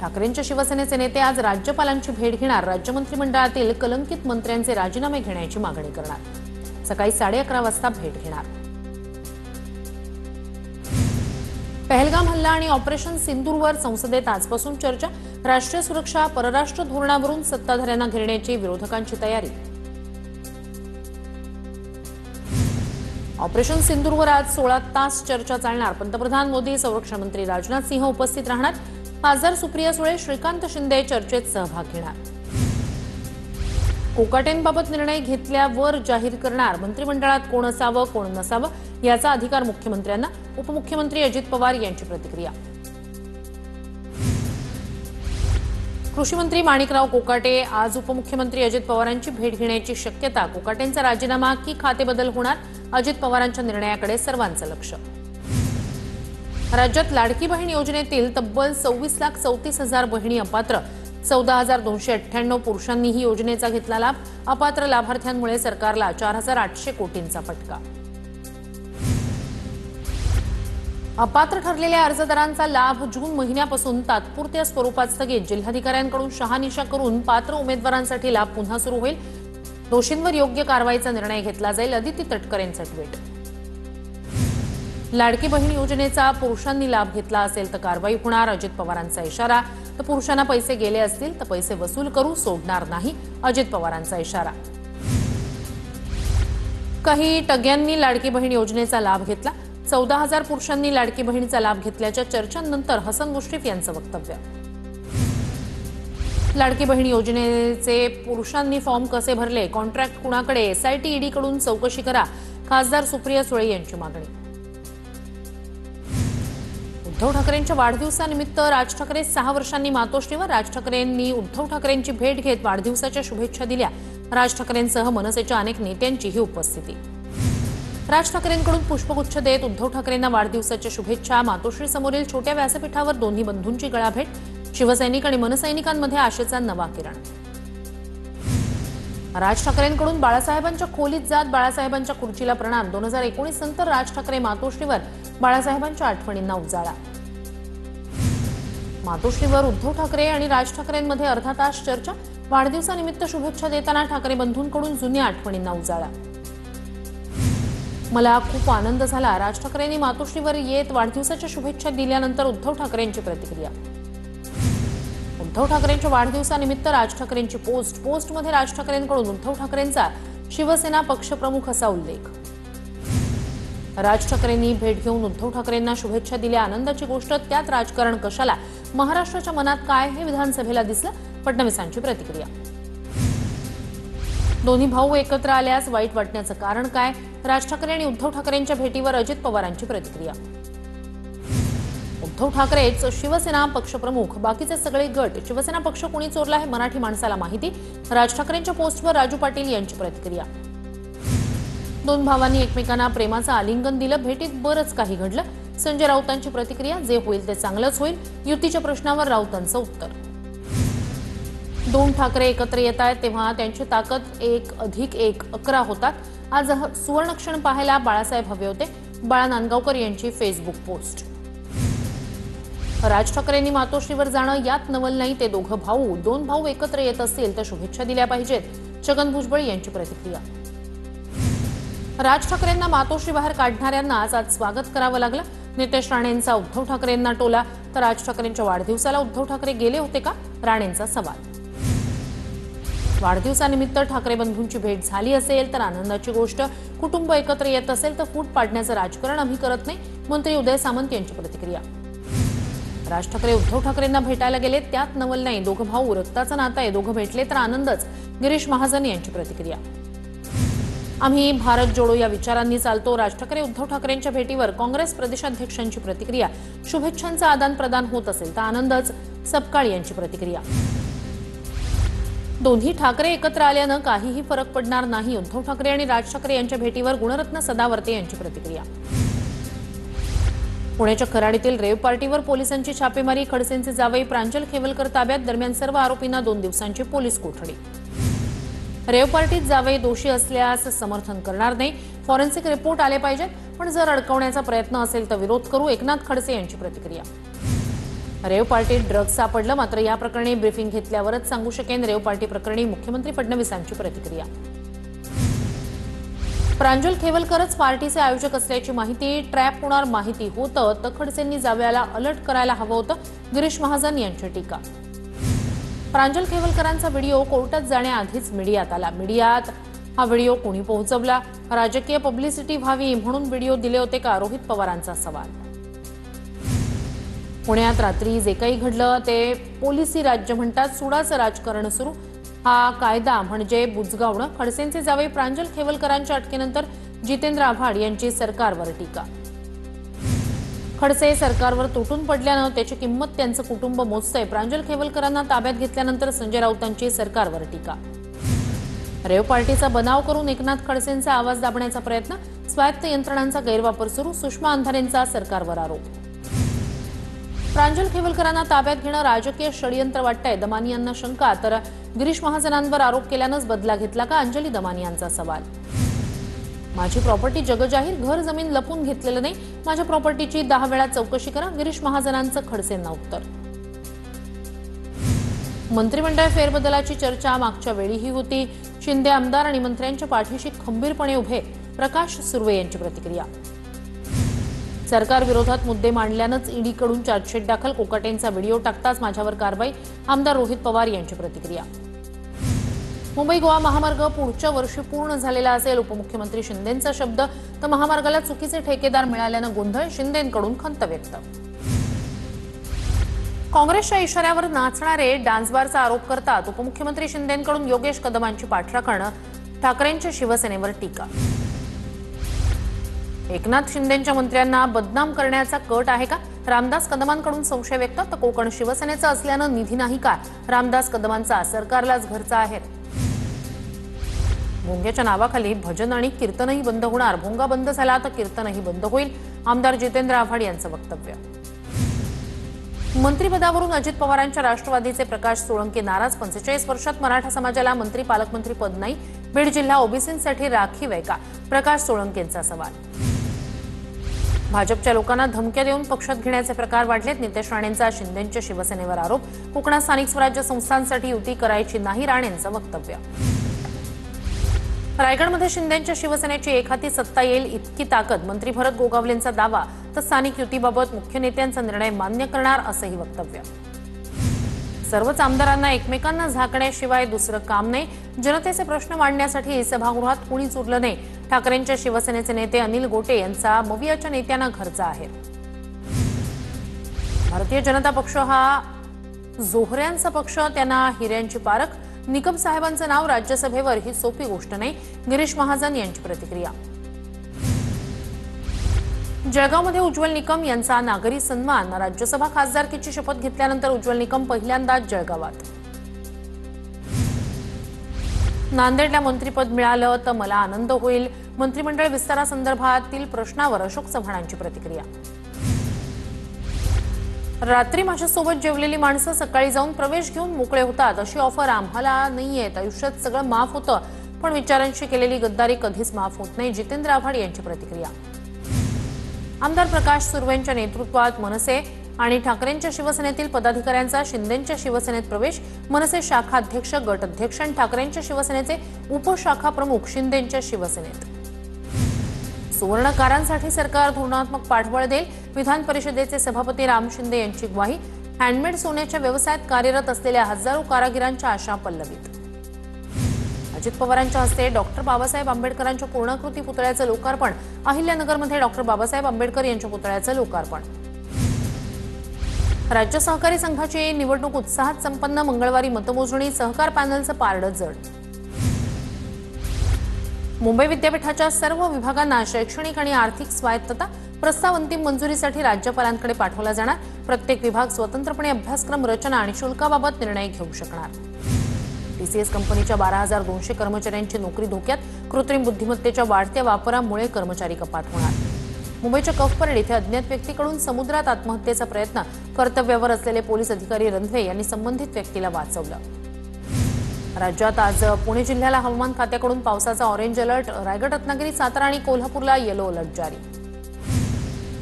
ठाकरेंच्या शिवसेनेचे नेते आज राज्यपालांची भेट घेणार, राज्य मंत्रिमंडळातील कलंकित मंत्र्यांचे राजीनामे घेण्याची मागणी करणार। सकाळी 11:30 वाजता भेट घेणार। पहलगाम हल्ला आणि ऑपरेशन सिंदूरवर संसदेत आजपासून चर्चा। राष्ट्रीय सुरक्षा, परराष्ट्र धोरणावरून सत्ताधाऱ्यांना घेरण्याची विरोधकांची तयारी। ऑपरेशन सिंदूरवर आज 16 तास चर्चा चालणार। पंतप्रधान मोदी, संरक्षण मंत्री राजनाथ सिंह उपस्थित राहणार। खासदार सुप्रिया सुळे, श्रीकांत शिंदे चर्चेत सहभाग घेणार। कोकाटेंबाबत निर्णय घेतल्यावर जाहीर करणार। मंत्रिमंडळात कोण असावं कोण नसावं याचा अधिकार मुख्यमंत्र्यांना। उपमुख्यमंत्री अजित पवार यांची प्रतिक्रिया। कृषी मंत्री माणिकराव कोकाटे आज उपमुख्यमंत्री अजित पवारांची भेट घेण्याची शक्यता। कोकाटेंचा राजीनामा की खातेबदल होणार, अजित पवारांच्या निर्णयाकडे सर्वांचं लक्ष। राज्यात लाडकी बहीण योजनेतील तब्बल 26,34,000 बहिणी अपात्र। 14,298 पुरुषांनीही योजनेचा घेतला लाभ। अपात्र लाभार्थ्यांमुळे सरकारला 4,800 कोटींचा फटका। अपात्र ठरलेल्या अर्जदारांचा लाभ जून महिन्यापासून तात्पुरत्या स्वरूपात स्थगित। जिल्हाधिकाऱ्यांकडून शहानिशा करून पात्र उमेदवारांसाठी लाभ पुन्हा सुरू होईल। दोषींवर योग्य कारवाईचा निर्णय घेतला जाईल। अदिती तटकरेंचं ट्विट। लाडकी बहीण योजनेचा पुरुषांनी लाभ घेतला असेल तर कारवाई होणार, अजित पवारांचा इशारा। तर पुरुषांना पैसे गेले असतील तर पैसे वसूल करू, सोडणार नाही, अजित पवारांचा इशारा। काही टग्यांनी लाडकी बहीण योजनेचा लाभ घेतला। 14,000 पुरुषांनी लाडकी बहिणीचा लाभ घेतल्याच्या चर्चांनंतर हसन मुश्रीफ यांचं वक्तव्य। लाडकी बहीण योजनेचे पुरुषांनी फॉर्म कसे भरले, कॉन्ट्रॅक्ट कुणाकडे, एसआयटी ईडीकडून चौकशी करा, खासदार सुप्रिया सुळे यांची मागणी। उद्धव ठाकरेंच्या वाढदिवसानिमित्त राज ठाकरे 6 वर्षांनी मातोश्रीवर। राज ठाकरेंनी उद्धव ठाकरेंची भेट घेत वाढदिवसाच्या शुभेच्छा दिल्या। राज ठाकरेंसह मनसेच्या अनेक नेत्यांचीही उपस्थिती। राज ठाकरेंकडून पुष्पगुच्छ देत उद्धव ठाकरेंना वाढदिवसाच्या शुभेच्छा। मातोश्री समोरील छोट्या व्यासपीठावर दोन्ही बंधूंची गळाभेट। शिवसैनिक आणि मनसैनिकांमध्ये आशेचा नवा किरण। राज ठाकरेंकडून बाळासाहेबांच्या खोलीत जात बाळासाहेबांच्या खुर्चीला प्रणाम। 2019 नंतर राज ठाकरे मातोश्रीवर, बाळासाहेबांच्या आठवणींना उजाळा। मातोश्रीवर उद्धव ठाकरे आणि राज ठाकरेंमध्ये अर्धा तास चर्चा। वाढदिवसानिमित्त शुभेच्छा देताना ठाकरे बंधूंकडून जुन्या आठवणींना उजाळा। मला खूप आनंद झाला, राज ठाकरेंनी मातोश्रीवर येत वाढदिवसाच्या शुभेच्छा दिल्यानंतर उद्धव ठाकरेंची प्रतिक्रिया। उद्धव ठाकरेंच्या वाढदिवसानिमित्त राज ठाकरेंची पोस्टमध्ये राज ठाकरेंकडून उद्धव ठाकरेंचा शिवसेना पक्षप्रमुख असा उल्लेख। राज ठाकरेंनी भेट घेऊन उद्धव ठाकरेंना शुभेच्छा दिल्या। आनंदाची गोष्ट, त्यात राजकारण कशाला, महाराष्ट्राच्या मनात काय हे विधानसभेला दिसलं, फडणवीसांची प्रतिक्रिया। दोन्ही भाऊ एकत्र आल्यास वाईट वाटण्याचं कारण काय, राज ठाकरे आणि उद्धव ठाकरेंच्या भेटीवर अजित पवारांची प्रतिक्रिया। उद्धव ठाकरेच शिवसेना पक्षप्रमुख, बाकीचे सगळे गट। शिवसेना पक्ष कोणी चोरला हे मराठी माणसाला माहिती। राज ठाकरेंच्या पोस्टवर राजू पाटील यांची प्रतिक्रिया। दोन भावांनी एकमेकांना प्रेमाचं आलिंगन दिलं, भेटीत बरंच काही घडलं। संजय राऊतांची प्रतिक्रिया। जे होईल ते चांगलंच होईल, युतीच्या प्रश्नावर राऊतांचं उत्तर। दोन ठाकरे एकत्र येत आहेत तेव्हा त्यांची ताकद 1+1 11 होतात। आज सुवर्णक्षण पाहायला बाळासाहेब हवे होते, बाळा नांदगावकर यांची फेसबुक पोस्ट। राज ठाकरेंनी मातोश्रीवर जाणं यात नवल नाही, ते दोघं भाऊ, दोन भाऊ एकत्र येत असतील तर शुभेच्छा दिल्या पाहिजेत, छगन भुजबळ यांची प्रतिक्रिया। राज ठाकरेंना मातोश्री बाहेर काढणाऱ्यांनाच आज स्वागत करावं लागलं। नितेश राणेंचा उद्धव ठाकरेंना टोला, तर राज ठाकरेंच्या वाढदिवसाला उद्धव ठाकरे गेले होते का, राणेंचा सवाल। वाढदिवसानिमित्त ठाकरे बंधूंची भेट झाली असेल तर आनंदाची गोष्ट, कुटुंब एकत्र येत असेल तर फूट पाडण्याचं राजकारण आम्ही करत नाही, मंत्री उदय सामंत यांची प्रतिक्रिया। राज ठाकरे उद्धव ठाकरेंना भेटायला गेले, त्यात नवल नाही, दोघं भाऊ, रक्ताचं नातं आहे, दोघं भेटले तर आनंदच, गिरीश महाजन यांची प्रतिक्रिया। आम्ही भारत जोडो या विचारांनी चालतो। राज ठाकरे उद्धव ठाकरेंच्या भेटीवर काँग्रेस प्रदेशाध्यक्षांची प्रतिक्रिया। शुभेच्छांचं आदान प्रदान होत असेल तर आनंदच, सपकाळ यांची प्रतिक्रिया। दोन्ही ठाकरे एकत्र आल्यानं काहीही फरक पडणार नाही, उद्धव ठाकरे आणि राज ठाकरे यांच्या भेटीवर गुणरत्न सदावर्ते यांची प्रतिक्रिया। पुण्याच्या कराडीतील रेव पार्टीवर पोलिसांची छापेमारी। खडसेंचे जावई प्रांजल खेवलकर ताब्यात। दरम्यान सर्व आरोपींना 2 दिवसांची पोलीस कोठडी। रेव पार्टीत जावई दोषी असल्यास समर्थन करणार नाही, फॉरेन्सिक रिपोर्ट आले पाहिजेत, पण जर अडकवण्याचा प्रयत्न असेल तर विरोध करू, एकनाथ खडसे यांची प्रतिक्रिया। रेव पार्टीत ड्रग्ज सापडलं, मात्र या प्रकरणी ब्रीफिंग घेतल्यावरच सांगू शकेन. रेव पार्टी प्रकरणी मुख्यमंत्री फडणवीसांची प्रतिक्रिया. प्रांजल खेवलकरच पार्टीचे आयोजक असल्याची माहिती ट्रॅप होणार माहिती होतं तर खडसेंनी जावयाला अलर्ट करायला हवं होतं, गिरीश महाजन यांची टीका. प्रांजल खेवलकरांचा व्हिडिओ कोर्टात जाण्याआधीच मीडियात आला. मीडियात हा व्हिडिओ कोणी पोहोचवला? राजकीय पब्लिसिटी व्हावी म्हणून व्हिडिओ दिले होते का? रोहित पवारांचा सवाल. पुण्यात रात्री जे काही घडलं ते पोलिसी राज्य म्हणतात. सुडाचं राजकारण सुरू. हा कायदा म्हणजे बुजगावणं. खडसेंचे जावई प्रांजल खेवलकरांच्या अटकेनंतर जितेंद्र आव्हाड यांची सरकारवर टीका. खडसे सरकारवर तुटून पडल्यानं त्याची किंमत त्यांचं कुटुंब मोजतंय. प्रांजल खेवलकरांना ताब्यात घेतल्यानंतर संजय राऊतांची सरकारवर टीका. रेव पार्टीचा बनाव करून एकनाथ खडसेंचा आवाज दाबण्याचा प्रयत्न. स्वायत्त यंत्रणांचा गैरवापर सुरू. सुषमा अंधारेंचा सरकारवर आरोप. प्रांजल खेवलकरांना ताब्यात घेणं राजकीय षडयंत्र वाटतंय. दमानी यांना शंका, तर गिरीश महाजनांवर आरोप केल्यानंच बदला घेतला का? अंजली दमानी यांचा सवाल. माझी प्रॉपर्टी जगजाहीर. घर जमीन लपून घेतलेलं नाही. माझ्या प्रॉपर्टीची 10 वेळा चौकशी करा. गिरीश महाजनांचं खडसेंना उत्तर. मंत्रिमंडळ फेरबदलाची चर्चा मागच्या वेळीही होती. शिंदे आमदार आणि मंत्र्यांच्या पाठीशी खंबीरपणे उभे. प्रकाश सुर्वे यांची प्रतिक्रिया. सरकार विरोधात मुद्दे मांडल्यानंच ईडीकडून चार्जशीट दाखल. कोकाटेंचा व्हिडिओ टाकताच माझ्यावर कारवाई. आमदार रोहित पवार यांची प्रतिक्रिया. मुंबई गोवा महामार्ग पुढच्या वर्षी पूर्ण झालेला असेल. उपमुख्यमंत्री शिंदेंचा शब्द, तर महामार्गाला चुकीचे ठेकेदार मिळाल्यानं गोंधळ. शिंदेंकडून खंत व्यक्त. काँग्रेसच्या इशाऱ्यावर नाचणारे डान्सबारचा आरोप करतात. उपमुख्यमंत्री शिंदेंकडून योगेश कदमांची पाठराखण. ठाकरेंच्या शिवसेनेवर टीका. एकनाथ शिंदेंच्या मंत्र्यांना बदनाम करण्याचा कट आहे का? रामदास कदमांकडून संशय व्यक्त. तर कोकण शिवसेनेचं असल्यानं निधी नाही का? रामदास कदमांचा सरकारलाच घरचा आहे. भोंग्याच्या नावाखाली भजन आणि कीर्तनही बंद होणार. भोंगा बंद झाला तर कीर्तनही बंद होईल. आमदार जितेंद्र आव्हाड यांचं वक्तव्य. मंत्रिपदावरून अजित पवारांच्या राष्ट्रवादीचे प्रकाश सोळंके नाराज. 45 वर्षात मराठा समाजाला मंत्री पालकमंत्री पद नाही. बीड जिल्हा ओबीसींसाठी राखीव आहे का? प्रकाश सोळंकेंचा सवाल. भाजपच्या लोकांना धमक्या देऊन पक्षात घेण्याचे प्रकार वाढलेत. नितेश राणेंचा शिंदेंच्या शिवसेनेवर आरोप. कोकणात स्थानिक स्वराज्य संस्थांसाठी युती करायची नाही. राणेंचं वक्तव्य. रायगडमध्ये शिंदेंच्या शिवसेनेची एकहाती सत्ता येईल इतकी ताकद. मंत्री भरत गोगावलेंचा दावा. तर स्थानिक युतीबाबत मुख्य नेत्यांचा निर्णय मान्य करणार असंही वक्तव्य. सर्वच आमदारांना एकमेकांना झाकण्याशिवाय दुसरं काम नाही. जनतेचे प्रश्न मांडण्यासाठी सभागृहात कुणीच उरलं नाही. ठाकरेंच्या शिवसेनेचे नेते अनिल गोटे यांचा मवियाच्या नेत्यांना घरचा आहे. भारतीय जनता पक्ष हा जोहऱ्यांचा पक्ष. त्यांना हिऱ्यांची पारख. निकम साहेबांचं नाव राज्यसभेवर ही सोपी गोष्ट नाही. गिरीश महाजन यांची प्रतिक्रिया. जळगावमध्ये उज्ज्वल निकम यांचा नागरी सन्मान. राज्यसभा खासदारकीची शपथ घेतल्यानंतर उज्ज्वल निकम पहिल्यांदाच जळगावात. नांदेडला मंत्रिपद मिळालं तर मला आनंद होईल. मंत्रिमंडळ विस्तारासंदर्भातील प्रश्नावर अशोक चव्हाणांची प्रतिक्रिया. रात्री माझ्यासोबत जेवलेली माणसं सकाळी जाऊन प्रवेश घेऊन मोकळे होतात. अशी ऑफर आम्हाला नाहीये. आयुष्यात सगळं माफ होतं, पण विचारांशी केलेली गद्दारी कधीच माफ होत नाही. जितेंद्र आव्हाड यांची प्रतिक्रिया. आमदार प्रकाश सुर्वेंच्या नेतृत्वात मनसे आणि ठाकरेंच्या शिवसेनेतील पदाधिकाऱ्यांचा शिंदेंच्या शिवसेनेत प्रवेश. मनसे शाखा अध्यक्ष, गट अध्यक्ष आणि ठाकरेंच्या शिवसेनेचे उपशाखा प्रमुख शिंदेंच्या शिवसेनेत. सुवर्णकारांसाठी सरकार धोरणात्मक पाठबळ देईल. विधान परिषदेचे सभापती राम शिंदे यांची ग्वाही. हँडमेड सोन्याच्या व्यवसायात कार्यरत असलेल्या हजारो कारागिरांच्या आशा पल्लवीत. अजित पवारांच्या हस्ते डॉक्टर बाबासाहेब आंबेडकरांच्या पूर्णाकृती पुतळ्याचं लोकार्पण. अहिल्यानगरमध्ये डॉक्टर बाबासाहेब आंबेडकर यांच्या पुतळ्याचं लोकार्पण. राज्य सहकारी संघाची निवडणूक उत्साहात संपन्न. मंगळवारी मतमोजणी. सहकार पॅनलचं पारडं जड. मुंबई विद्यापीठाच्या सर्व विभागांना शैक्षणिक आणि आर्थिक स्वायत्तता. प्रस्ताव अंतिम मंजुरीसाठी राज्यपालांकडे पाठवला जाणार. प्रत्येक विभाग स्वतंत्रपणे अभ्यासक्रम रचना आणि शुल्काबाबत निर्णय घेऊ शकणार. टीसीएस कंपनीच्या 12,200 कर्मचाऱ्यांची नोकरी धोक्यात. कृत्रिम बुद्धिमत्तेच्या वाढत्या वापरामुळे कर्मचारी कपात होणार. मुंबईच्या कफपरेड इथे अज्ञात व्यक्तीकडून समुद्रात आत्महत्येचा प्रयत्न. कर्तव्यावर असलेले पोलीस अधिकारी रंधवे यांनी संबंधित व्यक्तीला वाचवलं. राज्यात आज पुणे जिल्ह्याला हवामान खात्याकडून पावसाचा ऑरेंज अलर्ट. रायगड, रत्नागिरी, सातारा आणि कोल्हापूरला येलो अलर्ट जारी.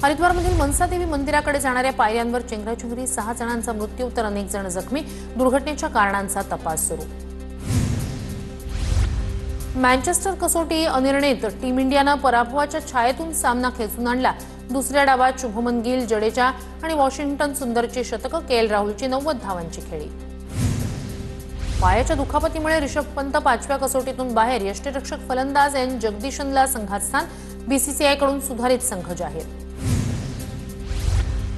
हरिद्वारमधील मनसा देवी मंदिराकडे जाणाऱ्या पायऱ्यांवर चेंगराचेंगरी, 6 जणांचा मृत्यू तर अनेक जण जखमी. दुर्घटनेच्या कारणांचा तपास सुरू. मँचेस्टर कसोटी अनिर्णित. टीम इंडियानं पराभवाच्या छायेतून सामना खेचून आणला. दुसऱ्या डावात शुभमन गिल, जडेजा आणि वॉशिंग्टन सुंदरची शतकं, केएल राहुलची 90 धावांची खेळी. पायाच्या दुखापतीमुळे ऋषभ पंत 5व्या कसोटीतून बाहेर. यष्टिरक्षक फलंदाज एन जगदीशनला संघात स्थान. बीसीसीआयकडून सुधारित संघ जाहीर.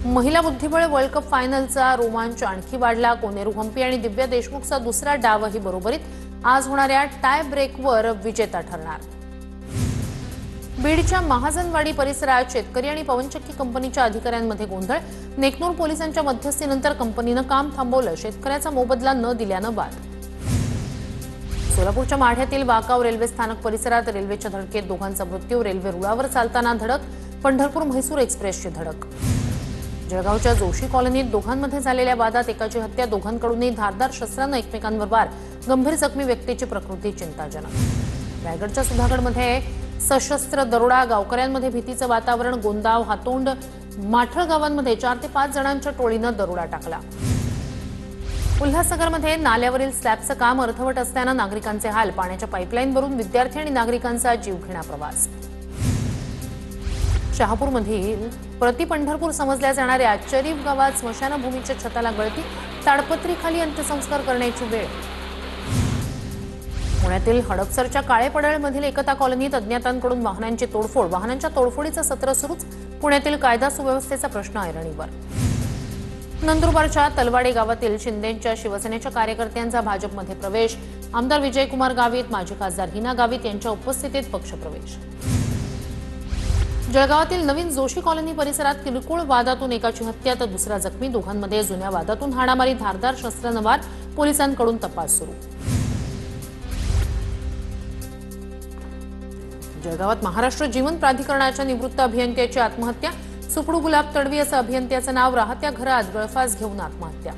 महिला बुद्धिबळ वर्ल्ड कप फायनलचा रोमांच आणखी वाढला. कोनेरू हम्पी आणि दिव्या देशमुखचा दुसरा डावही बरोबरीत. आज होणाऱ्या टाय ब्रेकवर विजेता ठरणार. बीडच्या महाजनवाडी परिसरात शेतकरी आणि पवनचक्की कंपनीच्या अधिकाऱ्यांमध्ये गोंधळ. नेकनूर पोलिसांच्या मध्यस्थीनंतर कंपनीनं काम थांबवलं. शेतकऱ्याचा मोबदला न दिल्यानं वाद. सोलापूरच्या माढ्यातील वाकाव रेल्वे स्थानक परिसरात रेल्वेच्या धडकेत दोघांचा मृत्यू. रेल्वे रुळावर चालताना धडक. पंढरपूर म्हैसूर एक्सप्रेसची धडक. जळगावच्या जोशी कॉलनीत दोघांमध्ये झालेल्या वादात एकाची हत्या. दोघांकडूनही धारदार शस्त्रानं एकमेकांवर वार. गंभीर जखमी व्यक्तीची प्रकृती चिंताजनक. रायगडच्या सुधागडमध्ये सशस्त्र दरोडा. गावकऱ्यांमध्ये भीतीचं वातावरण. गोंदाव, हातोंड, माठळ गावांमध्ये 4 ते 5 जणांच्या टोळीनं दरोडा टाकला. उल्हासनगरमध्ये नाल्यावरील स्लॅबचं काम अर्धवट असल्यानं नागरिकांचे हाल. पाण्याच्या पाईपलाईनवरून विद्यार्थी आणि नागरिकांचा जीवघेणा प्रवास. शहापूरमधील प्रति पंढरपूर समजल्या जाणाऱ्या चरीफ गावात स्मशानभूमीच्या छताला गळती. ताडपत्रीखाली अंत्यसंस्कार करण्याची वेळ. पुण्यातील हडपसरच्या काळेपडळमधील एकता कॉलनीत अज्ञातांकडून वाहनांची तोडफोड. वाहनांच्या तोडफोडीचं सत्र सुरूच. पुण्यातील कायदा सुव्यवस्थेचा प्रश्न ऐरणीवर. नंदुरबारच्या तलवाडे गावातील शिंदेंच्या शिवसेनेच्या कार्यकर्त्यांचा भाजपमध्ये प्रवेश. आमदार विजयकुमार गावित, माजी खासदार हिना गावित यांच्या उपस्थितीत पक्षप्रवेश. जळगावातील नवीन जोशी कॉलनी परिसरात किरकोळ वादातून एकाची हत्या तर दुसरा जखमी. दोघांमध्ये जुन्या वादातून हाणामारी. धारदार शस्त्रानं वार. पोलिसांकडून तपास सुरू. जळगावात महाराष्ट्र जीवन प्राधिकरणाच्या निवृत्त अभियंत्याची आत्महत्या. सुपडू गुलाब तडवी असं अभियंत्याचं नाव. राहत्या घरात गळफास घेऊन आत्महत्या.